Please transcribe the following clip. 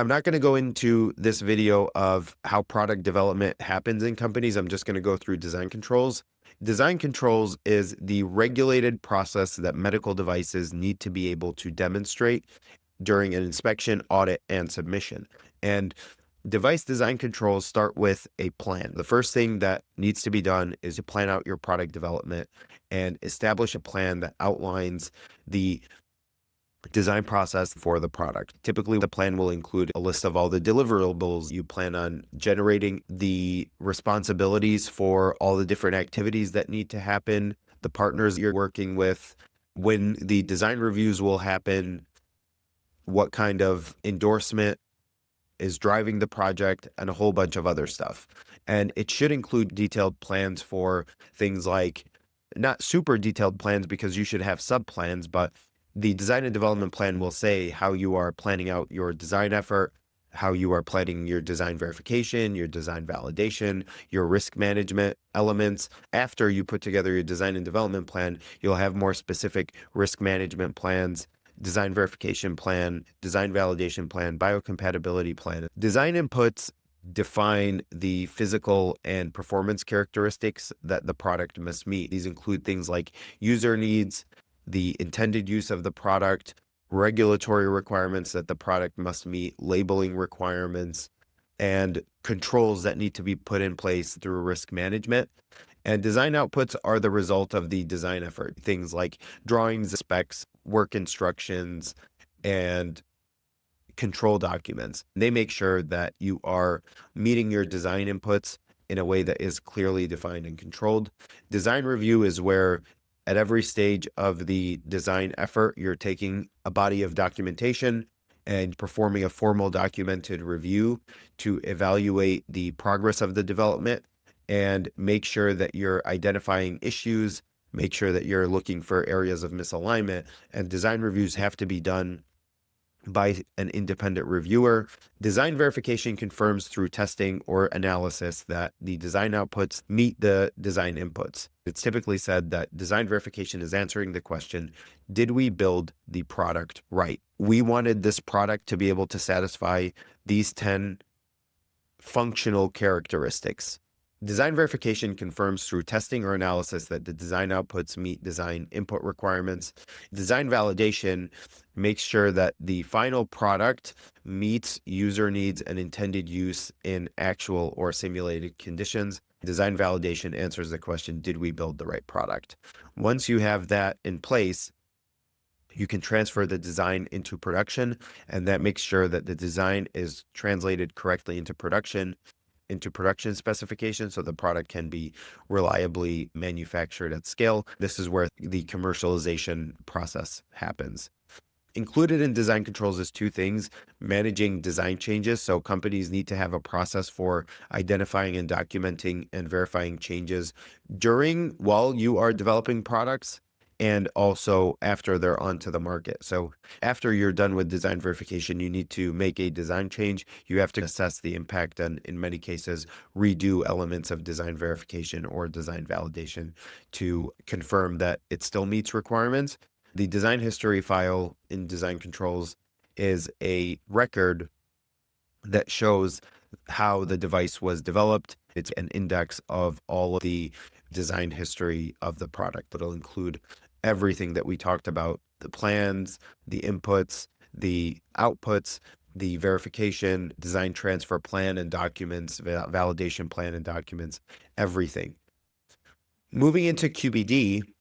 I'm not going to go into this video of how product development happens in companies. I'm just going to go through design controls. Design controls is the regulated process that medical devices need to be able to demonstrate during an inspection, audit, and submission. And device design controls start with a plan. The first thing that needs to be done is to plan out your product development and establish a plan that outlines the design process for the product. Typically, the plan will include a list of all the deliverables you plan on generating, the responsibilities for all the different activities that need to happen, the partners you're working with, when the design reviews will happen, what kind of endorsement is driving the project, and a whole bunch of other stuff. And it should include detailed plans for things like, not super detailed plans because you should have sub plans, but the design and development plan will say how you are planning out your design effort, how you are planning your design verification, your design validation, your risk management elements. After you put together your design and development plan, you'll have more specific risk management plans, design verification plan, design validation plan, biocompatibility plan. Design inputs define the physical and performance characteristics that the product must meet. These include things like user needs, the intended use of the product, regulatory requirements that the product must meet, labeling requirements, and controls that need to be put in place through risk management. And design outputs are the result of the design effort. Things like drawings, specs, work instructions, and control documents. They make sure that you are meeting your design inputs in a way that is clearly defined and controlled. Design review is where at every stage of the design effort, you're taking a body of documentation and performing a formal documented review to evaluate the progress of the development and make sure that you're identifying issues, make sure that you're looking for areas of misalignment. And design reviews have to be done by an independent reviewer. Design verification confirms through testing or analysis that the design outputs meet the design inputs. It's typically said that design verification is answering the question, did we build the product right? We wanted this product to be able to satisfy these 10 functional characteristics. Design verification confirms through testing or analysis that the design outputs meet design input requirements. Design validation makes sure that the final product meets user needs and intended use in actual or simulated conditions. Design validation answers the question, did we build the right product? Once you have that in place, you can transfer the design into production, and that makes sure that the design is translated correctly into production specifications so the product can be reliably manufactured at scale. This is where the commercialization process happens. Included in design controls is two things: managing design changes. So companies need to have a process for identifying and documenting and verifying changes while you are developing products, and also after they're onto the market. So after you're done with design verification, you need to make a design change. You have to assess the impact and in many cases, redo elements of design verification or design validation to confirm that it still meets requirements. The design history file in design controls is a record that shows how the device was developed. It's an index of all of the design history of the product. It'll include everything that we talked about: the plans, the inputs, the outputs, the verification, design transfer plan and documents, validation plan and documents, everything. Moving into QBD,